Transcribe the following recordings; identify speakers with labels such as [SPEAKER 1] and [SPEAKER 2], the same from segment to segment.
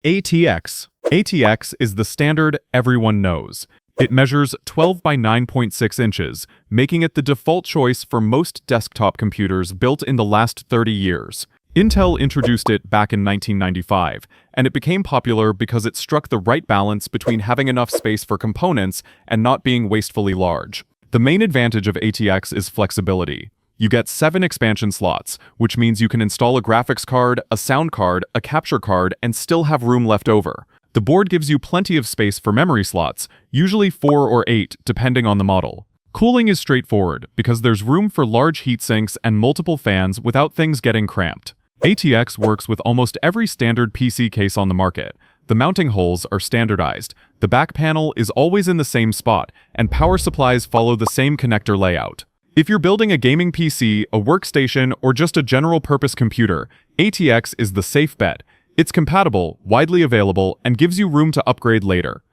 [SPEAKER 1] ATX. ATX is the standard everyone knows. It measures 12 by 9.6 inches, making it the default choice for most desktop computers built in the last 30 years. Intel introduced it back in 1995, and it became popular because it struck the right balance between having enough space for components and not being wastefully large. The main advantage of ATX is flexibility. You get 7 expansion slots, which means you can install a graphics card, a sound card, a capture card, and still have room left over. The board gives you plenty of space for memory slots, usually 4 or 8, depending on the model. Cooling is straightforward, because there's room for large heat sinks and multiple fans without things getting cramped. ATX works with almost every standard PC case on the market. The mounting holes are standardized, the back panel is always in the same spot, and power supplies follow the same connector layout. If you're building a gaming PC, a workstation, or just a general-purpose computer, ATX is the safe bet. It's compatible, widely available, and gives you room to upgrade later.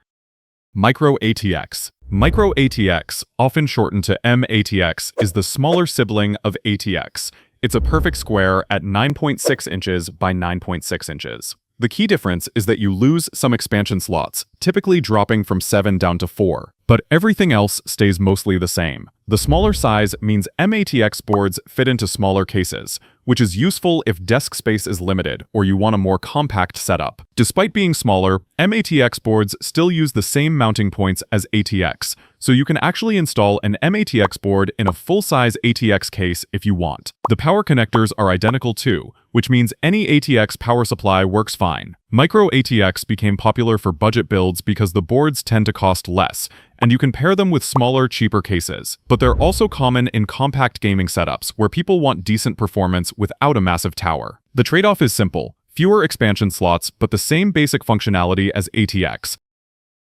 [SPEAKER 1] Micro-ATX. Micro-ATX, often shortened to M-ATX, is the smaller sibling of ATX. It's a perfect square at 9.6 inches by 9.6 inches. The key difference is that you lose some expansion slots, typically dropping from 7 down to 4, but everything else stays mostly the same. The smaller size means M-ATX boards fit into smaller cases, which is useful if desk space is limited or you want a more compact setup. Despite being smaller, M-ATX boards still use the same mounting points as ATX, so you can actually install an M-ATX board in a full-size ATX case if you want. The power connectors are identical too, which means any ATX power supply works fine. Micro-ATX became popular for budget builds because the boards tend to cost less, and you can pair them with smaller, cheaper cases. But they're also common in compact gaming setups where people want decent performance without a massive tower. The trade-off is simple: fewer expansion slots, but the same basic functionality as ATX.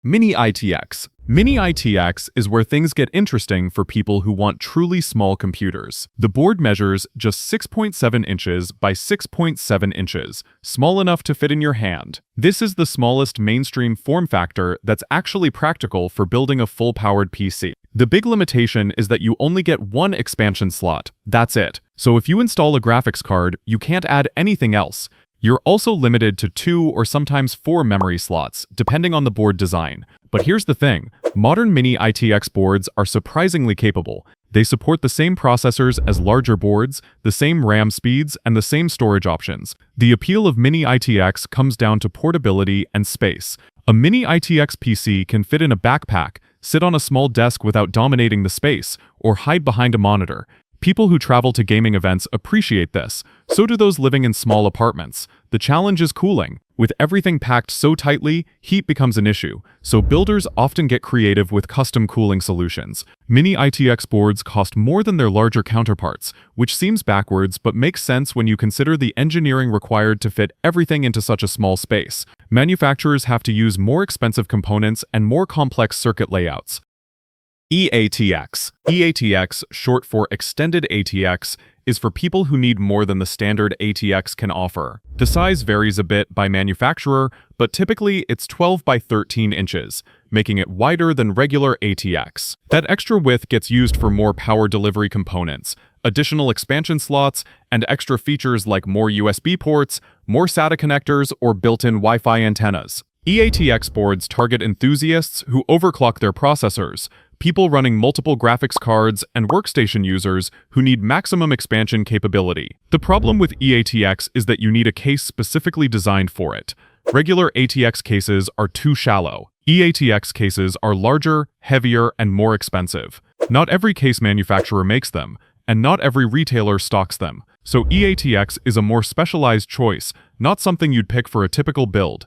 [SPEAKER 1] Mini-ITX. Mini-ITX is where things get interesting for people who want truly small computers. The board measures just 6.7 inches by 6.7 inches, small enough to fit in your hand. This is the smallest mainstream form factor that's actually practical for building a full-powered PC. The big limitation is that you only get one expansion slot. That's it. So if you install a graphics card, you can't add anything else. You're also limited to 2 or sometimes 4 memory slots, depending on the board design. But here's the thing, modern Mini-ITX boards are surprisingly capable. They support the same processors as larger boards, the same RAM speeds, and the same storage options. The appeal of Mini-ITX comes down to portability and space. A Mini-ITX PC can fit in a backpack, sit on a small desk without dominating the space, or hide behind a monitor. People who travel to gaming events appreciate this. So do those living in small apartments. The challenge is cooling. With everything packed so tightly, heat becomes an issue, so builders often get creative with custom cooling solutions. Mini-ITX boards cost more than their larger counterparts, which seems backwards but makes sense when you consider the engineering required to fit everything into such a small space. Manufacturers have to use more expensive components and more complex circuit layouts. E-ATX. E-ATX, short for Extended ATX, is for people who need more than the standard ATX can offer. The size varies a bit by manufacturer, but typically it's 12 by 13 inches, making it wider than regular ATX. That extra width gets used for more power delivery components, additional expansion slots, and extra features like more USB ports, more SATA connectors, or built-in Wi-Fi antennas. E-ATX boards target enthusiasts who overclock their processors, people running multiple graphics cards, and workstation users who need maximum expansion capability. The problem with E-ATX is that you need a case specifically designed for it. Regular ATX cases are too shallow. E-ATX cases are larger, heavier, and more expensive. Not every case manufacturer makes them, and not every retailer stocks them. So E-ATX is a more specialized choice, not something you'd pick for a typical build.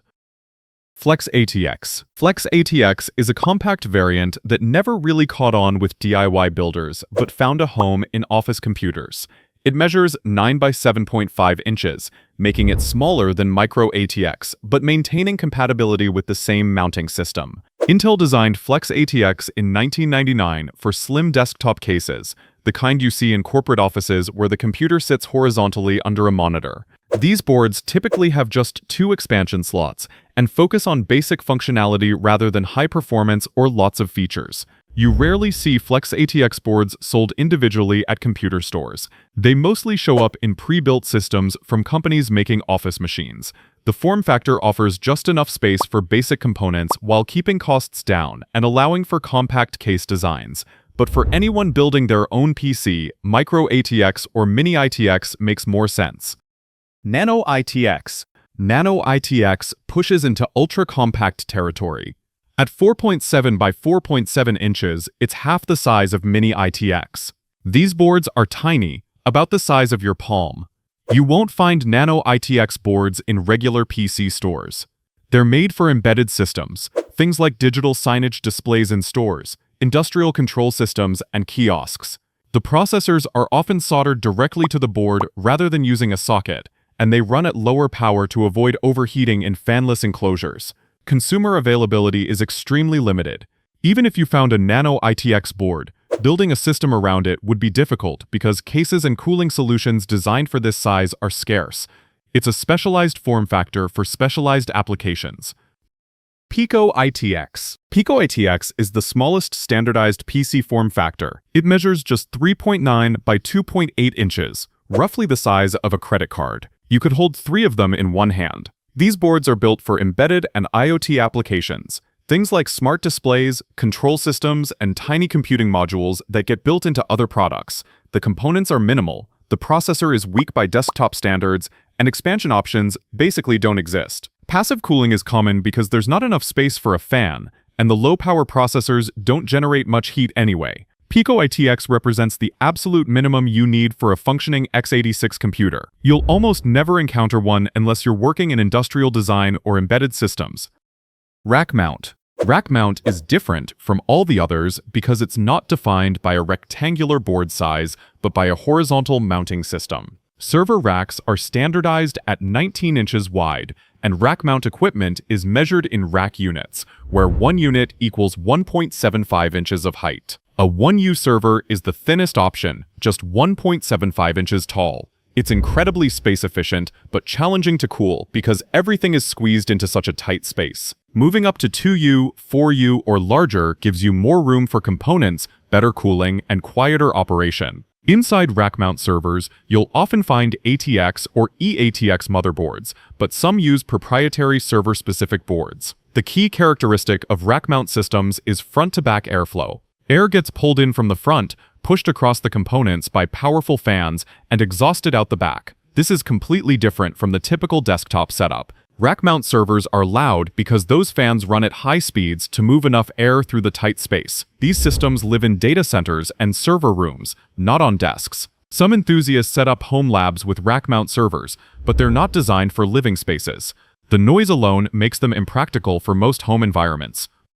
[SPEAKER 1] Flex-ATX. Flex-ATX is a compact variant that never really caught on with DIY builders, but found a home in office computers. It measures 9 by 7.5 inches, making it smaller than Micro-ATX, but maintaining compatibility with the same mounting system. Intel designed Flex-ATX in 1999 for slim desktop cases, the kind you see in corporate offices where the computer sits horizontally under a monitor. These boards typically have just 2 expansion slots and focus on basic functionality rather than high performance or lots of features. You rarely see Flex-ATX boards sold individually at computer stores. They mostly show up in pre-built systems from companies making office machines. The form factor offers just enough space for basic components while keeping costs down and allowing for compact case designs. But for anyone building their own PC, Micro-ATX or Mini-ITX makes more sense.
[SPEAKER 2] Nano-ITX.
[SPEAKER 1] Nano-ITX pushes into ultra-compact territory. At 4.7 by 4.7 inches, it's half the size of Mini-ITX. These boards are tiny, about the size of your palm. You won't find Nano-ITX boards in regular PC stores. They're made for embedded systems, things like digital signage displays in stores, industrial control systems, and kiosks. The processors are often soldered directly to the board rather than using a socket, and they run at lower power to avoid overheating in fanless enclosures. Consumer availability is extremely limited. Even if you found a Nano-ITX board, building a system around it would be difficult because cases and cooling solutions designed for this size are scarce. It's a specialized form factor for specialized applications.
[SPEAKER 2] Pico-ITX.
[SPEAKER 1] Pico-ITX is the smallest standardized PC form factor. It measures just 3.9 by 2.8 inches, roughly the size of a credit card. You could hold 3 of them in one hand. These boards are built for embedded and IoT applications, things like smart displays, control systems, and tiny computing modules that get built into other products. The components are minimal, the processor is weak by desktop standards, and expansion options basically don't exist. Passive cooling is common because there's not enough space for a fan, and the low-power processors don't generate much heat anyway. Pico-ITX represents the absolute minimum you need for a functioning x86 computer. You'll almost never encounter one unless you're working in industrial design or embedded systems.
[SPEAKER 2] Rack mount.
[SPEAKER 1] Rack mount is different from all the others because it's not defined by a rectangular board size, but by a horizontal mounting system. Server racks are standardized at 19 inches wide, and rack mount equipment is measured in rack units, where 1 unit equals 1.75 inches of height. A 1U server is the thinnest option, just 1.75 inches tall. It's incredibly space efficient, but challenging to cool because everything is squeezed into such a tight space. Moving up to 2U, 4U, or larger gives you more room for components, better cooling, and quieter operation. Inside rack mount servers, you'll often find ATX or E-ATX motherboards, but some use proprietary server-specific boards. The key characteristic of rack mount systems is front-to-back airflow. Air gets pulled in from the front, pushed across the components by powerful fans, and exhausted out the back. This is completely different from the typical desktop setup. Rack mount servers are loud because those fans run at high speeds to move enough air through the tight space. These systems live in data centers and server rooms, not on desks. Some enthusiasts set up home labs with rack mount servers, but they're not designed for living spaces. The noise alone makes them impractical for most home environments.